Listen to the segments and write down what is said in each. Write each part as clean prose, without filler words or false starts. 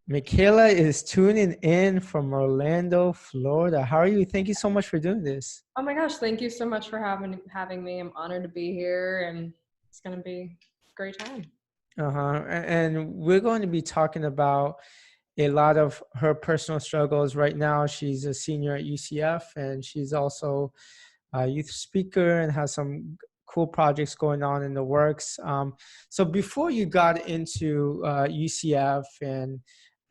Makaila is tuning in from Orlando, Florida. How are you? Thank you so much for doing this. Oh my gosh, thank you so much for having me. I'm honored to be here and it's gonna be a great time. Uh-huh. And we're going to be talking about a lot of her personal struggles. Right now, she's a senior at UCF, and she's also a youth speaker and has some cool projects going on in the works. So before you got into UCF and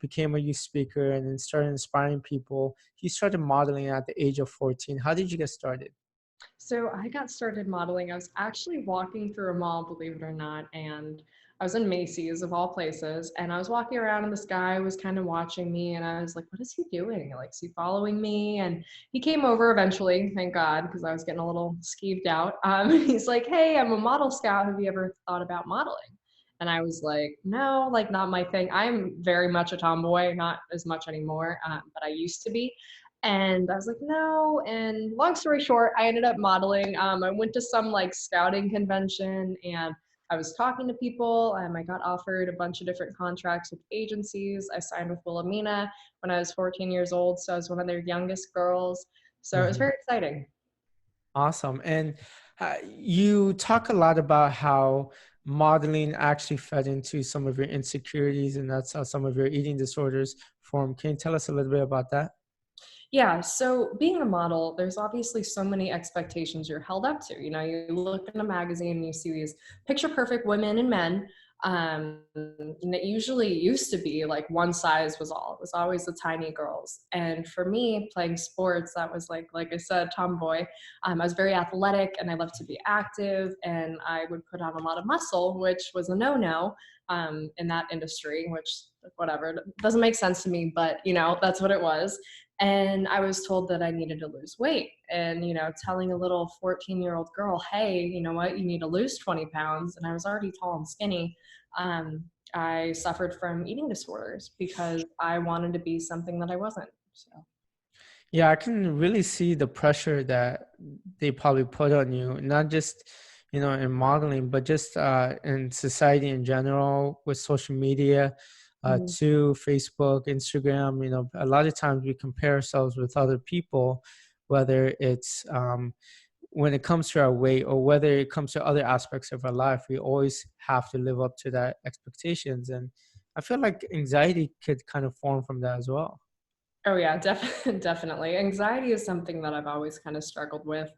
became a youth speaker and then started inspiring people, you started modeling at the age of 14. How did you get started? So I got started modeling. I was actually walking through a mall, believe it or not, and I was in Macy's of all places, and I was walking around and this guy was kind of watching me and I was like, what is he doing? Like, is he following me? And he came over eventually, thank God, because I was getting a little skeeved out. He's like, hey, I'm a model scout. Have you ever thought about modeling? And I was like, no, like not my thing. I'm very much a tomboy, not as much anymore, but I used to be. And I was like, no. And long story short, I ended up modeling. I went to some like scouting convention and I was talking to people. I got offered a bunch of different contracts with agencies. I signed with Wilhelmina when I was 14 years old. So I was one of their youngest girls. So it was Mhm. very exciting. Awesome. And you talk a lot about how modeling actually fed into some of your insecurities, and that's how some of your eating disorders form. Can you tell us a little bit about that? Yeah, so being a model, there's obviously so many expectations you're held up to. You know, you look in a magazine and you see these picture perfect women and men. And it usually used to be like one size was all. It was always the tiny girls. And for me, playing sports, that was like I said, tomboy. I was very athletic and I loved to be active and I would put on a lot of muscle, which was a no-no in that industry, which whatever, it doesn't make sense to me, but you know, that's what it was. And I was told that I needed to lose weight. And, you know, telling a little 14-year-old girl, hey, you know what, you need to lose 20 pounds. And I was already tall and skinny. Um, I suffered from eating disorders because I wanted to be something that I wasn't. So. Yeah, I can really see the pressure that they probably put on you, not just, in modeling, but just in society in general with social media, Mhm. to Facebook, Instagram. A lot of times we compare ourselves with other people, whether it's when it comes to our weight or whether it comes to other aspects of our life. We always have to live up to that expectations. And I feel like anxiety could kind of form from that as well. Oh yeah, definitely. Anxiety is something that I've always kind of struggled with.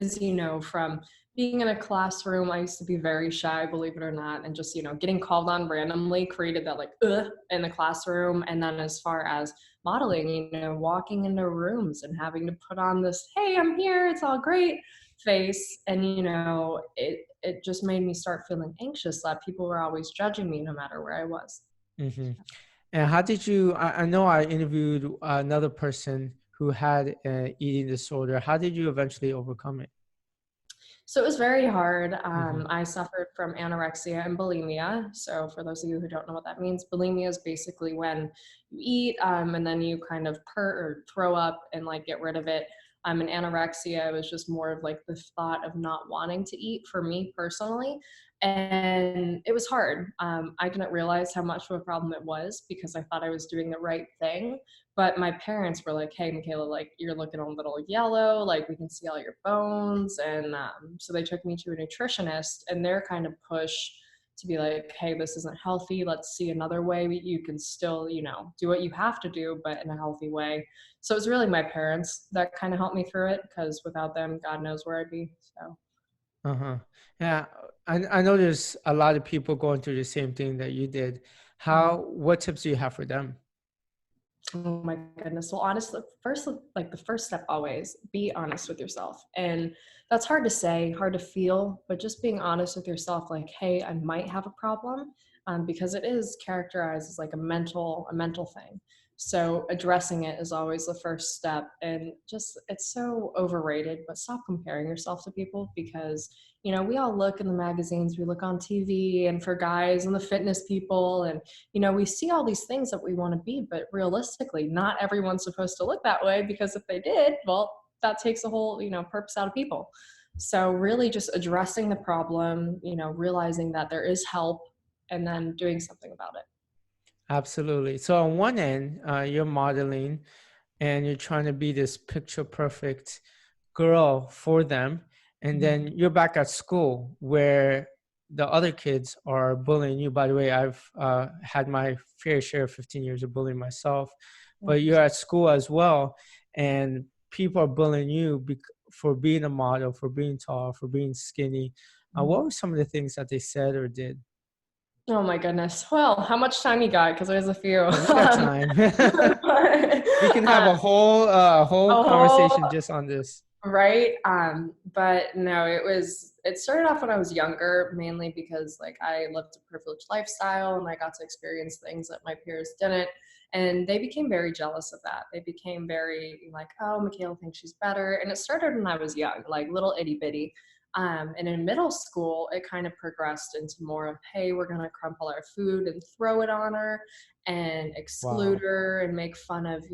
As you know, from being in a classroom, I used to be very shy, believe it or not, and just, you know, getting called on randomly created that like in the classroom. And then as far as modeling, you know, walking into rooms and having to put on this, hey, I'm here, it's all great face. And, you know, it just made me start feeling anxious that people were always judging me no matter where I was. Hmm. And how did you? I know I interviewed another person who had an eating disorder. How did you eventually overcome it? So it was very hard. Hmm. I suffered from anorexia and bulimia. So for those of you who don't know what that means, bulimia is basically when you eat and then you kind of or throw up and like get rid of it. And anorexia was just more of like the thought of not wanting to eat for me personally. And it was hard. I didn't realize how much of a problem it was because I thought I was doing the right thing. But my parents were like, hey, Makaila, like you're looking a little yellow, like we can see all your bones. And so they took me to a nutritionist and their kind of push to be like, hey, this isn't healthy. Let's see another way you can still, you know, do what you have to do, but in a healthy way. So it was really my parents that kind of helped me through it because without them, God knows where I'd be. So. Uh-huh. Yeah, I know there's a lot of people going through the same thing that you did. Mhm. What tips do you have for them? Oh my goodness. Well, honestly, first, like the first step always, be honest with yourself. And that's hard to say, hard to feel, but just being honest with yourself, like, hey, I might have a problem, because it is characterized as like a mental thing. So addressing it is always the first step. And just, it's so overrated, but stop comparing yourself to people because, you know, we all look in the magazines, we look on TV and for guys and the fitness people and you know, we see all these things that we want to be, but realistically, not everyone's supposed to look that way because if they did, well, that takes a whole, you know, purpose out of people. So really just addressing the problem, you know, realizing that there is help and then doing something about it. Absolutely. So on one end, you're modeling and you're trying to be this picture perfect girl for them. And then Mhm. you're back at school where the other kids are bullying you. By the way, I've had my fair share of 15 years of bullying myself, but you're at school as well. And people are bullying you for being a model, for being tall, for being skinny. What Mhm. were some of the things that they said or did? Oh my goodness. Well, how much time you got? Because there's a few. Oh, we got time. But, We can have um, a whole a whole conversation just on this. right. But no, it started off when I was younger, mainly because like I lived a privileged lifestyle and I got to experience things that my peers didn't. And they became very jealous of that. They became very like, oh, Makaila thinks she's better. And it started when I was young, like little itty bitty. And in middle school, it kind of progressed into more of, hey, we're gonna crumple our food and throw it on her and exclude Wow. her and make fun of,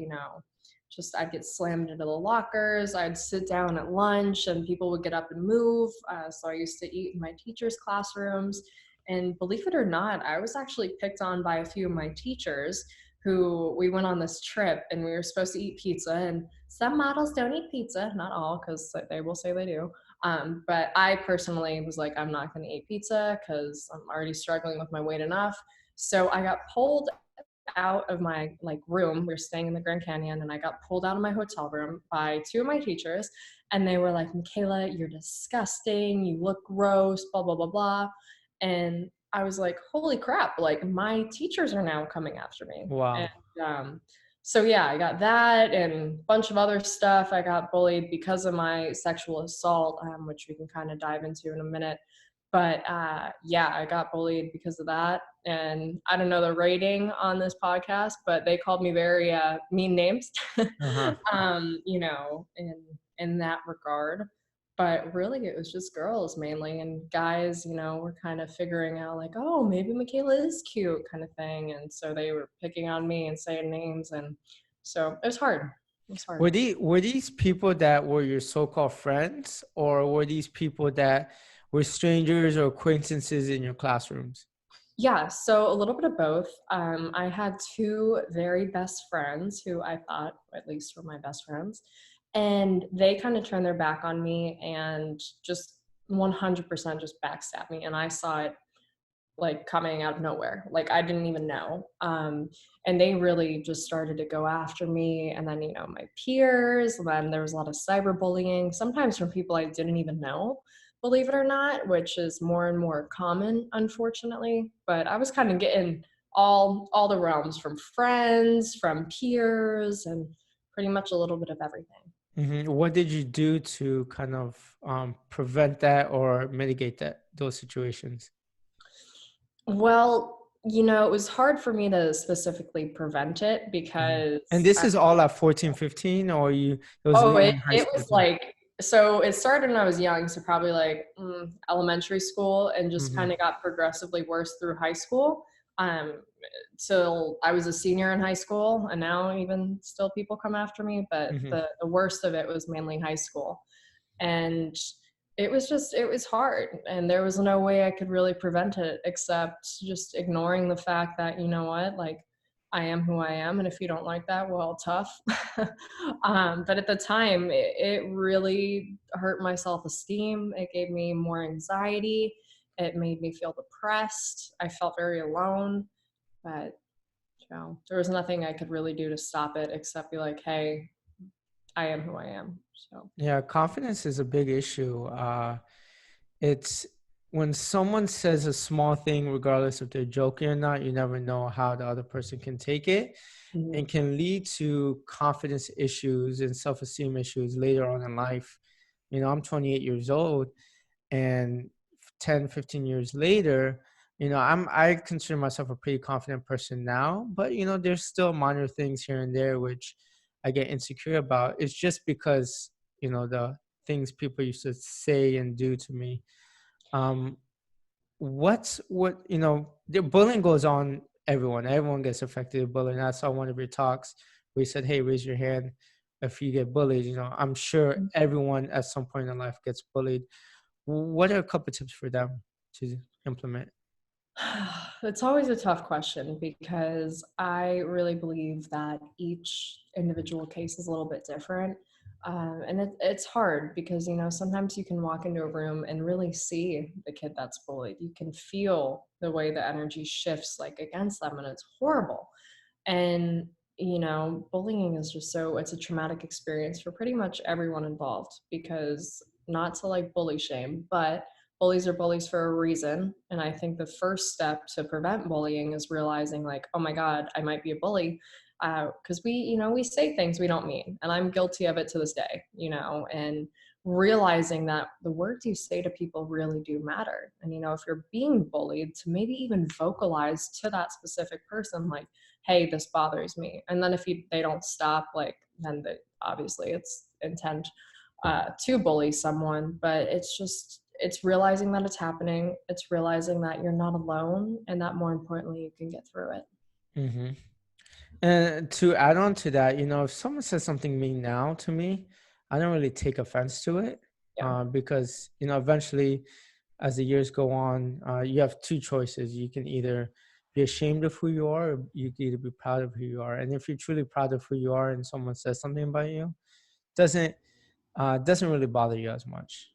just I'd get slammed into the lockers. I'd sit down at lunch and people would get up and move. So I used to eat in my teachers' classrooms. And believe it or not, I was actually picked on by a few of my teachers who we went on this trip and we were supposed to eat pizza. And some models don't eat pizza, not all, because they will say they do. But I personally was like, I'm not going to eat pizza because I'm already struggling with my weight enough. So I got pulled out of my like room. We were staying in the Grand Canyon and I got pulled out of my hotel room by two of my teachers and they were like, Makaila, you're disgusting. You look gross, blah, blah, blah, blah. And I was like, holy crap, like my teachers are now coming after me. And Wow. so yeah, I got that and a bunch of other stuff. I got bullied because of my sexual assault, which we can kind of dive into in a minute. But yeah, I got bullied because of that. And I don't know the rating on this podcast, but they called me very mean names, Uh-huh. in that regard. But really, it was just girls mainly, and guys, were kind of figuring out like, oh, maybe Makaila is cute, kind of thing. And so they were picking on me and saying names, and so it was hard. It was hard. Were these people that were your so-called friends, or were these people that were strangers or acquaintances in your classrooms? Yeah, so a little bit of both. I had two very best friends who I thought at least were my best friends, and they kind of turned their back on me and just 100% just backstabbed me. And I saw it like coming out of nowhere. Like I didn't even know. And they really just started to go after me. And then, my peers, then there was a lot of cyberbullying, sometimes from people I didn't even know, believe it or not, which is more and more common, unfortunately. But I was kind of getting all the realms from friends, from peers, and pretty much a little bit of everything. What did you do to kind of prevent that or mitigate those situations? Well, it was hard for me to specifically prevent it Mhm. And because this is all at 14, 15, or it was oh, later it in high it school was too? like so it started when I was young, so probably like, elementary school and just Mm-hmm. kinda got progressively worse through high school, um, till I was a senior in high school, and now even still people come after me, but Mm-hmm. the worst of it was mainly high school. And it was hard and there was no way I could really prevent it except just ignoring the fact that, you know what, like I am who I am, and if you don't like that, well, tough. But at the time it really hurt my self-esteem. It gave me more anxiety. It made me feel depressed. I felt very alone. But there was nothing I could really do to stop it except be like, hey, I am who I am. So Yeah, confidence is a big issue. It's when someone says a small thing, regardless if they're joking or not, you never know how the other person can take it and mhm. can lead to confidence issues and self-esteem issues later on in life. I'm 28 years old, and 10, 15 years later, I consider myself a pretty confident person now, but there's still minor things here and there which I get insecure about. It's just because the things people used to say and do to me. um the bullying goes on. Everyone gets affected with bullying. I saw one of your talks where you said, hey, raise your hand if you get bullied. I'm sure everyone at some point in life gets bullied. What are a couple tips for them to implement? It's always a tough question because I really believe that each individual case is a little bit different. And it's hard because, sometimes you can walk into a room and really see the kid that's bullied. You can feel the way the energy shifts like against them, and it's horrible. And, bullying is just it's a traumatic experience for pretty much everyone involved because not to like bully shame, but bullies are bullies for a reason. And I think the first step to prevent bullying is realizing, like, oh my God, I might be a bully. Because we say things we don't mean. And I'm guilty of it to this day, and realizing that the words you say to people really do matter. And, if you're being bullied, to maybe even vocalize to that specific person, like, hey, this bothers me. And then if they don't stop, like, then obviously it's intent to bully someone. But it's realizing that it's happening. It's realizing that you're not alone, and that more importantly, you can get through it. Hmm. And to add on to that, if someone says something mean now to me, I don't really take offense to it, Yeah. because eventually, as the years go on, you have two choices. You can either be ashamed of who you are, or you can either be proud of who you are. And if you're truly proud of who you are, and someone says something about you, doesn't doesn't really bother you as much.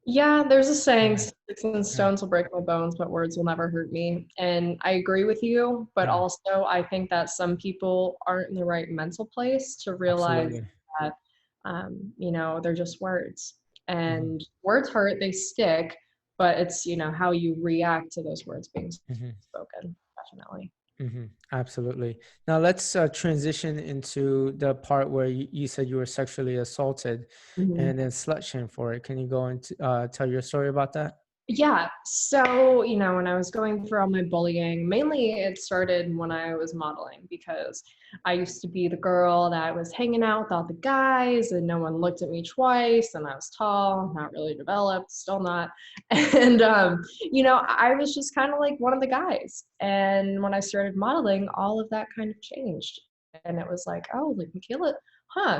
Yeah, there's a saying, Yeah, sticks and yeah, stones will break my bones, but words will never hurt me. And I agree with you, but yeah, also I think that some people aren't in the right mental place to realize absolutely. that, they're just words. Hmm. And words hurt, they stick, but it's, how you react to those words being Hmm. spoken, definitely. Hmm. Absolutely. Now let's transition into the part where you said you were sexually assaulted Mhm. and then slut shamed for it. Can you go and tell your story about that? Yeah. So, when I was going through all my bullying, mainly it started when I was modeling because I used to be the girl that was hanging out with all the guys and no one looked at me twice. And I was tall, not really developed, still not. And, I was just kind of like one of the guys. And when I started modeling, all of that kind of changed. And it was like, oh, like Makaila,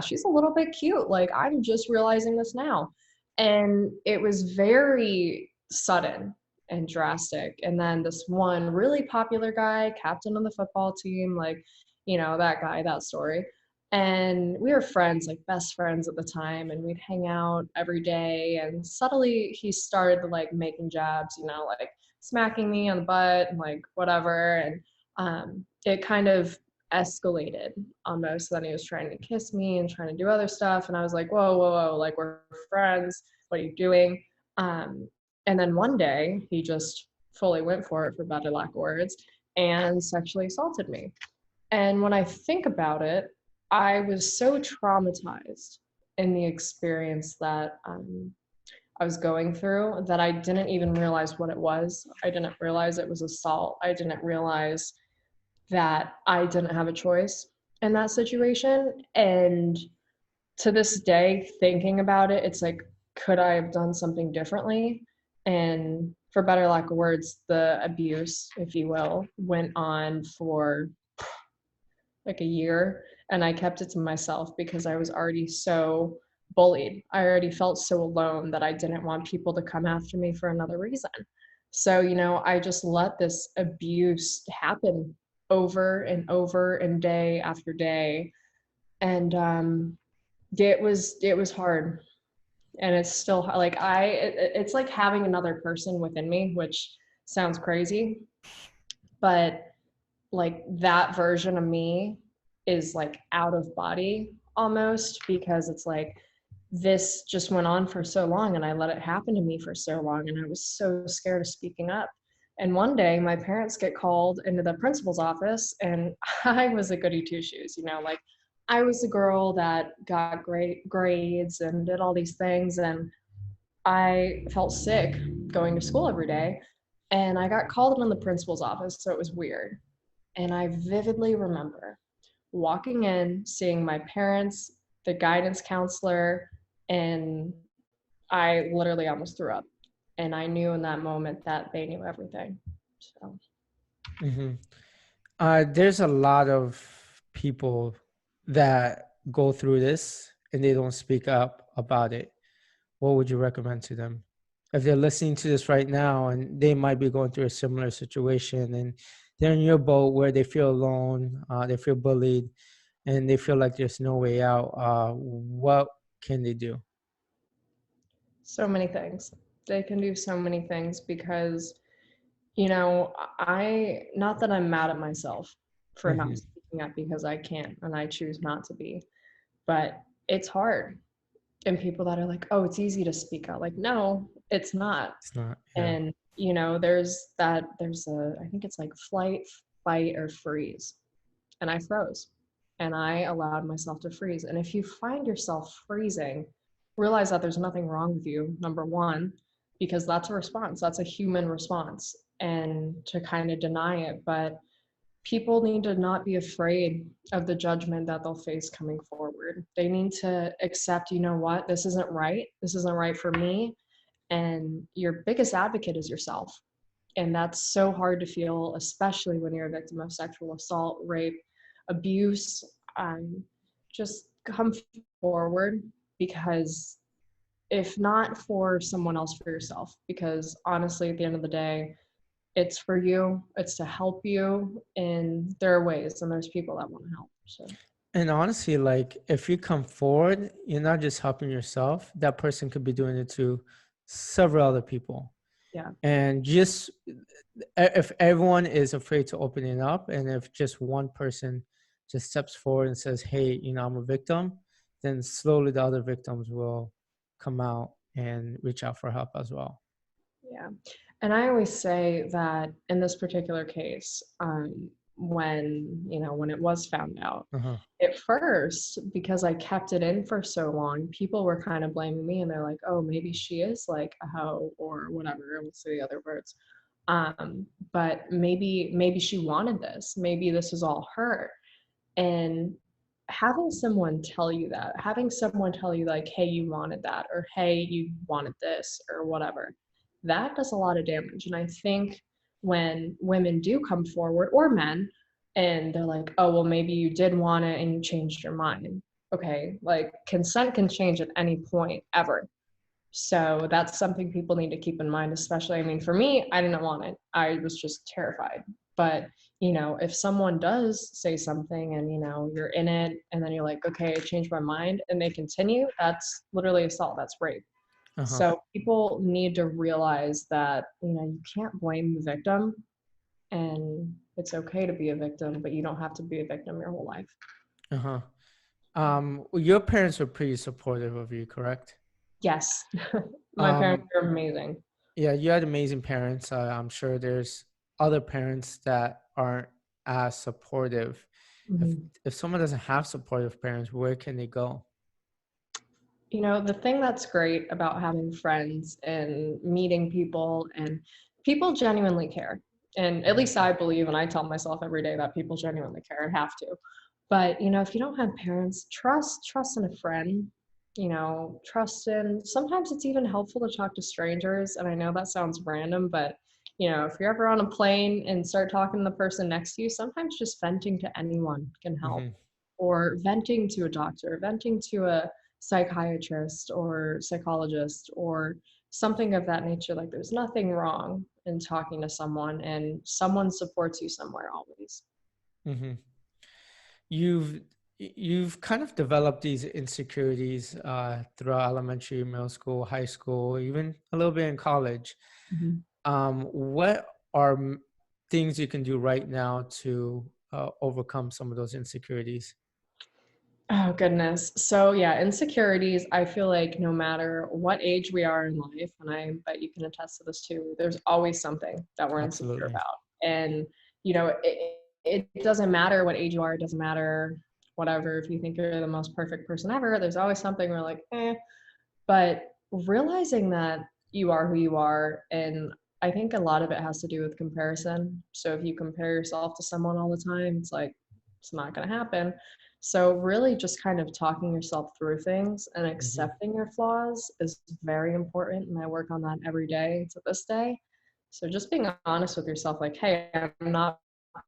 she's a little bit cute. Like, I'm just realizing this now. And it was very sudden and drastic. And then this one really popular guy, captain of the football team, like, that guy, that story. And we were friends, like best friends at the time, and we'd hang out every day. And subtly, he started like making jabs, like smacking me on the butt and like whatever. And it kind of escalated almost. Then he was trying to kiss me and trying to do other stuff. And I was like, whoa, whoa, whoa, like we're friends. What are you doing? Um, and then one day he just fully went for it, for better lack of words, and sexually assaulted me. And when I think about it, I was so traumatized in the experience that I was going through that I didn't even realize what it was. I didn't realize it was assault. I didn't realize that I didn't have a choice in that situation. And to this day, thinking about it, it's like, could I have done something differently? And for better lack of words, the abuse, if you will, went on for like a year. And I kept it to myself because I was already so bullied. I already felt so alone that I didn't want people to come after me for another reason. So, I just let this abuse happen over and over and day after day. And it was hard, and it's still like it's like having another person within me, which sounds crazy, but like that version of me is like out of body almost, because it's like this just went on for so long and I let it happen to me for so long, and I was so scared of speaking up. And one day my parents get called into the principal's office, and I was a goody two shoes, like I was the girl that got great grades and did all these things, and I felt sick going to school every day. And I got called in the principal's office, so it was weird. And I vividly remember walking in, seeing my parents, the guidance counselor, and I literally almost threw up. And I knew in that moment that they knew everything. So, Hmm. There's a lot of people that go through this and they don't speak up about it. What would you recommend to them? if they're listening to this right now and they might be going through a similar situation and they're in your boat where they feel alone, they feel bullied, and they feel like there's no way out, what can they do? So many things. They can do so many things because, you know, not that I'm mad at myself for not Hmm. speaking up because I can't and I choose not to be, but it's hard. And people that are like, oh, it's easy to speak out. Like, no, it's not. It's not. Yeah. And, there's I think it's like flight, fight, or freeze. And I froze and I allowed myself to freeze. And if you find yourself freezing, realize that there's nothing wrong with you, number one, because that's a response, that's a human response, and to kind of deny it. But people need to not be afraid of the judgment that they'll face coming forward. They need to accept, you know what, this isn't right. This isn't right for me. And your biggest advocate is yourself. And that's so hard to feel, especially when you're a victim of sexual assault, rape, abuse. Just come forward, because if not for someone else, for yourself, because honestly, at the end of the day, it's for you, it's to help you, and there are ways and there's people that want to help. So And honestly, like if you come forward, you're not just helping yourself. That person could be doing it to several other people. yeah. And just if everyone is afraid to open it up, and if just one person just steps forward and says, "Hey, I'm a victim," then slowly the other victims will come out and reach out for help as well. Yeah. And I always say that in this particular case, when it was found out, Uh-huh. at first, because I kept it in for so long, people were kind of blaming me and they're like, oh, maybe she is like a hoe or whatever. I won't say the other words. But maybe she wanted this. Maybe this is all her. And having someone tell you that, having someone tell you like, hey, you wanted that, or hey, you wanted this, or whatever, that does a lot of damage. And I think when women do come forward, or men, and they're like, oh, well, maybe you did want it and you changed your mind. Okay, like consent can change at any point ever. So that's something people need to keep in mind, especially, I mean, for me, I didn't want it. I was just terrified. But, if someone does say something and, you're in it and then you're like, okay, I changed my mind and they continue, that's literally assault, that's rape. Uh-huh. So people need to realize that, you can't blame the victim, and it's okay to be a victim, but you don't have to be a victim your whole life. Uh-huh. Well, your parents were pretty supportive of you, correct? Yes, my parents Um, are amazing. yeah, you had amazing parents. I'm sure there's other parents that aren't as supportive. If Mhm. if someone doesn't have supportive parents, where can they go? The thing that's great about having friends and meeting people, and people genuinely care. And at Mhm. least I believe, and I tell myself every day that people genuinely care and have to. But, if you don't have parents, trust in a friend, trust in, sometimes it's even helpful to talk to strangers. And I know that sounds random, but, if you're ever on a plane and start talking to the person next to you, sometimes just venting to anyone can help, Mhm. or venting to a doctor, venting to a psychiatrist or psychologist or something of that nature. Like, there's nothing wrong in talking to someone, and someone supports you somewhere always. Mhm. You've you've kind of developed these insecurities throughout elementary, middle school, high school, even a little bit in college. Mhm. What are things you can do right now to overcome some of those insecurities? Oh, goodness. So, yeah, insecurities, I feel like no matter what age we are in life, and I bet you can attest to this too, there's always something that we're insecure Absolutely. about. And, it doesn't matter what age you are, it doesn't matter whatever. If you think you're the most perfect person ever, there's always something where like, eh. But realizing that you are who you are, and I think a lot of it has to do with comparison. So if you compare yourself to someone all the time, it's like, it's not going to happen. So really just kind of talking yourself through things and Hmm. accepting your flaws is very important, and I work on that every day to this day. So just being honest with yourself, like, hey, I'm not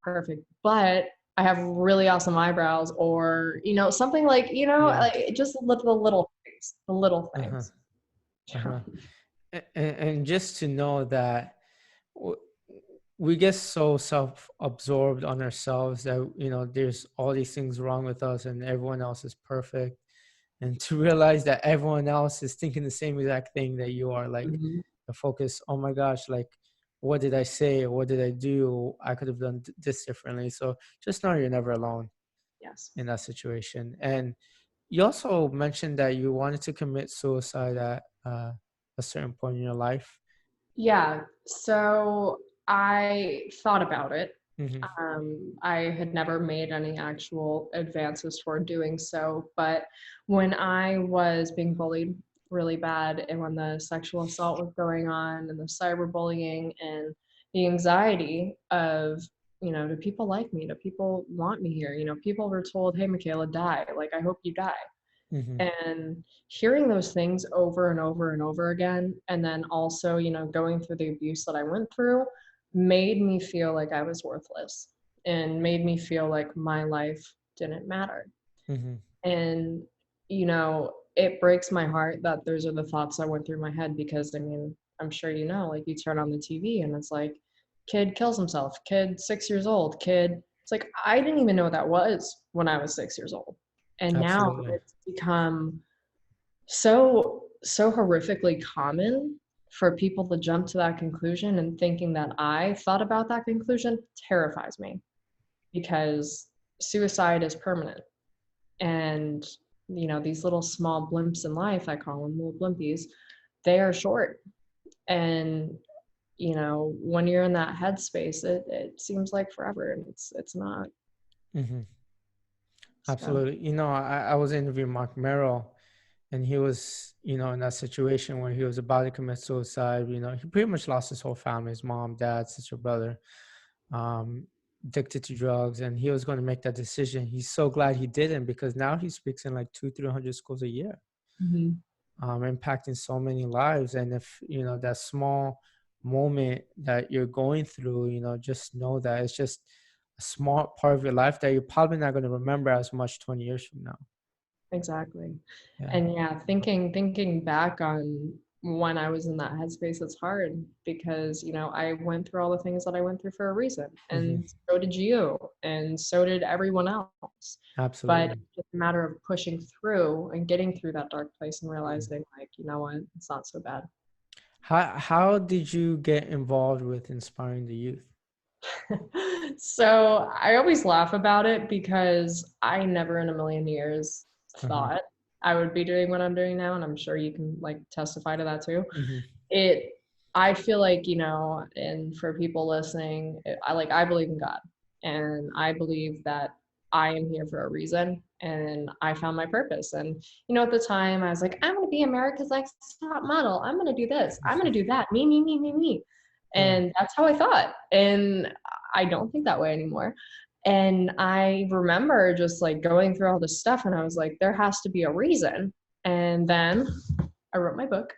perfect, but I have really awesome eyebrows, or something like, Yeah. like just the little things, the little Uh-huh. things. Uh-huh. And just to know that w- we get so self-absorbed on ourselves that there's all these things wrong with us and everyone else is perfect, and to realize that everyone else is thinking the same exact thing that you are, like Mhm. the focus, oh my gosh, like what did I say, what did I do, I could have done this differently. So just know you're never alone Yes. in that situation. And you also mentioned that you wanted to commit suicide at a certain point in your life. Yeah. So I thought about it. Hmm. I had never made any actual advances toward doing so, but when I was being bullied really bad and when the sexual assault was going on and the cyberbullying and the anxiety of, do people like me? Do people want me here? People were told, hey, Makaila, die. Like, I hope you die. Hmm. And hearing those things over and over and over again, and then also, going through the abuse that I went through, made me feel like I was worthless and made me feel like my life didn't matter. Hmm. And, it breaks my heart that those are the thoughts that went through my head because, I mean, I'm sure like you turn on the TV and it's like, kid kills himself, kid 6 years old, kid. It's like, I didn't even know what that was when I was 6 years old. And now Absolutely. it's become so horrifically common for people to jump to that conclusion, and thinking that I thought about that conclusion terrifies me because suicide is permanent. And these little small blimps in life, I call them little blimpies, they are short. And when you're in that headspace, it seems like forever, and it's not. Hmm. So. Absolutely. I was interviewing Mark Merrill, and he was, in that situation where he was about to commit suicide. He pretty much lost his whole family, his mom, dad, sister, brother, um, addicted to drugs, and he was going to make that decision. He's so glad he didn't, because now he speaks in like 200-300 schools a year, Mhm. impacting so many lives. And if that small moment that you're going through, just know that it's just a small part of your life that you're probably not going to remember as much 20 years from now. Exactly. Yeah. And yeah, thinking back on when I was in that headspace, it's hard because, I went through all the things that I went through for a reason. Hmm. And so did you, and so did everyone else. But Absolutely. it's just a matter of pushing through and getting through that dark place and Mhm. realizing, like, you know what, it's not so bad. How did you get involved with inspiring the youth? So I always laugh about it because I never in a million years Uh-huh. thought I would be doing what I'm doing now. And I'm sure you can like testify to that too. Hmm. It, I feel like, and for people listening, I believe in God, and I believe that I am here for a reason, and I found my purpose. And, at the time I was like, I'm going to be America's Next Top Model. I'm going to do this. I'm going to do that. Me, me, me, me, me. Yeah. And that's how I thought. And I don't think that way anymore. And I remember just like going through all this stuff and I was like, there has to be a reason. And then I wrote my book.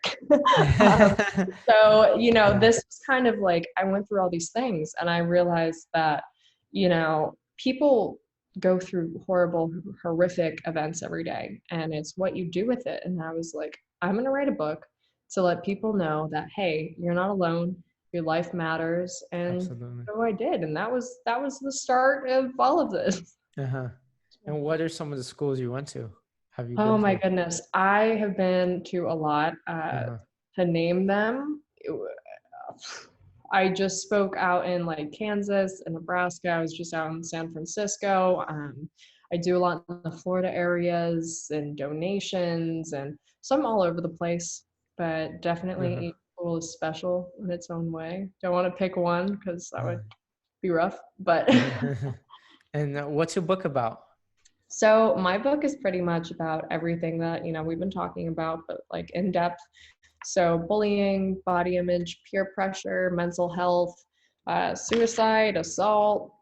um, so, Yeah. this was kind of like I went through all these things and I realized that, people go through horrible, horrific events every day, and it's what you do with it. And I was like, I'm going to write a book to let people know that, hey, you're not alone, your life matters. And Absolutely. so I did. And that was the start of all of this. Uh-huh. And what are some of the schools you went to? Have you Oh been my to? goodness. I have been to a lot. Uh-huh. To name them, I just spoke out in like Kansas and Nebraska. I was just out in San Francisco. I do a lot in the Florida areas and donations and some all over the place, but definitely Uh-huh. each school is special in its own way. Don't want to pick one because that would Uh-huh. be rough, but And what's your book about? so my book is pretty much about everything that, we've been talking about, but like in depth. So bullying, body image, peer pressure, mental health, suicide, assault,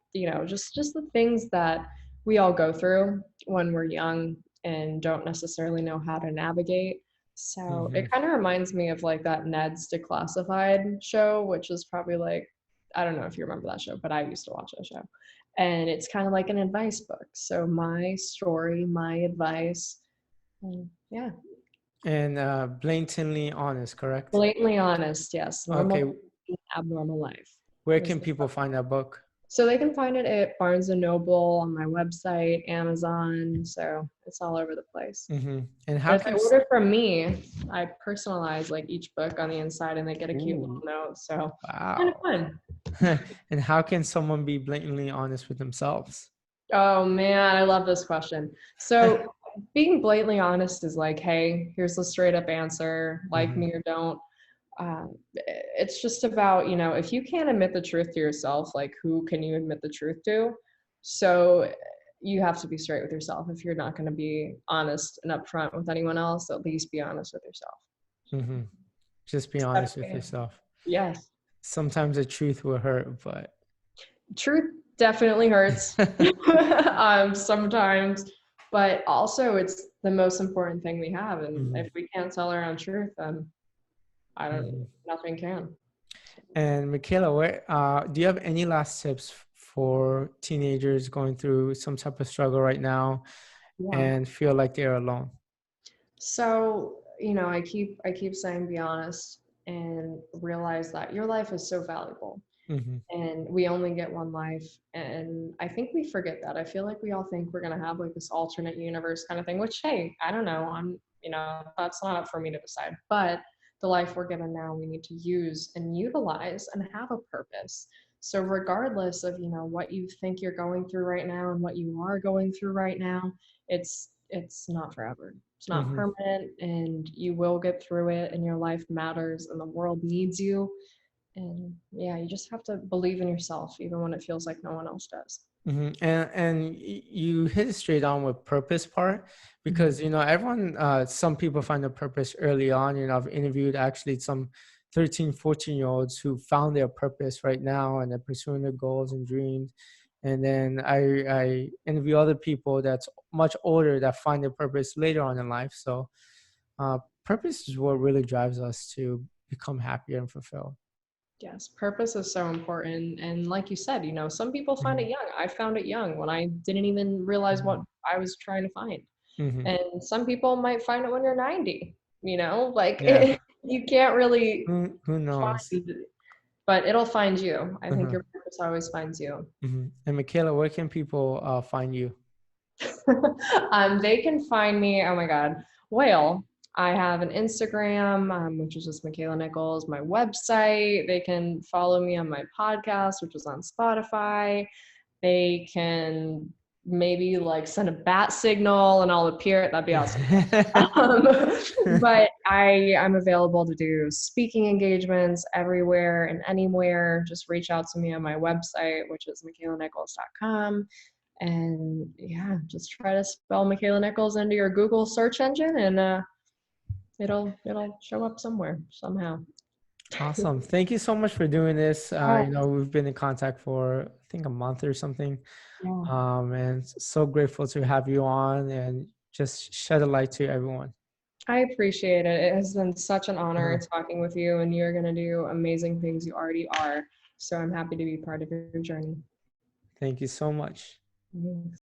just the things that we all go through when we're young and don't necessarily know how to navigate. So Hmm. it kind of reminds me of like that Ned's Declassified show, which is probably like, I don't know if you remember that show, but I used to watch that show. And it's kind of like an advice book. So my story, my advice, and yeah. And Blatantly Honest, correct? Blatantly Honest, yes. Okay, Normal, abnormal life. where Is can the people find that book? So they can find it at Barnes and Noble, on my website, Amazon. So it's all over the place. And how But if they can order from me, I personalize like each book on the inside, and they get a cute little ooh, note. So kind of wow. fun. And how can someone be blatantly honest with themselves? Oh man, I love this question. So being blatantly honest is like, hey, here's the straight up answer, like Hmm. me or don't. It's just about, if you can't admit the truth to yourself, like who can you admit the truth to? So you have to be straight with yourself. If you're not going to be honest and upfront with anyone else, at least be honest with yourself. Hmm. Just be Step honest with two. yourself. Yes. Sometimes the truth will hurt, but Truth definitely hurts sometimes, but also it's the most important thing we have. And Mhm, if we can't tell our own truth, then mhm. nothing can. And Makaila, do you have any last tips for teenagers going through some type of struggle right now Yeah. and feel like they're alone? So, I keep saying be honest and realize that your life is so valuable Hmm. and we only get one life. And I think we forget that. I feel like we all think we're going to have like this alternate universe kind of thing, which, hey, I don't know. That's not up for me to decide. But the life we're given now, we need to use and utilize and have a purpose. So, regardless of, what you think you're going through right now and what you are going through right now, it's not forever. It's not Hmm. permanent, and you will get through it, and your life matters, and the world needs you. And yeah, you just have to believe in yourself, even when it feels like no one else does. And you hit it straight on with purpose part Mhm. because everyone some people find a purpose early on. I've interviewed actually some 13, 14-year olds who found their purpose right now and they're pursuing their goals and dreams. And then I interview other people that's much older that find their purpose later on in life. So purpose is what really drives us to become happier and fulfilled. Yes, purpose is so important. And like you said, some people find it Hmm. young. I found it young when I didn't even realize what I was trying to find. Hmm. And some people might find it when you're 90, like Yeah. you can't really Who knows? find, but it'll find you. I think Uh-huh. your purpose always finds you. And Makaila, where can people find you? They can find me. Oh my God. Well, I have an Instagram, which is just Makaila Nichols, my website. They can follow me on my podcast, which is on Spotify. They can maybe like send a bat signal and I'll appear. That'd be awesome. Um, but I'm available to do speaking engagements everywhere and anywhere. Just reach out to me on my website, which is makailanichols.com. And yeah, just try to spell Makaila Nichols into your Google search engine, and it'll show up somewhere somehow. Awesome. Thank you so much for doing this. Oh, We've been in contact for, I think, a month or something. yeah. And so grateful to have you on and just shed a light to everyone. I appreciate it. It has been such an honor Uh-huh. talking with you, and you're going to do amazing things. You already are. So I'm happy to be part of your journey. Thank you so much. Mhm.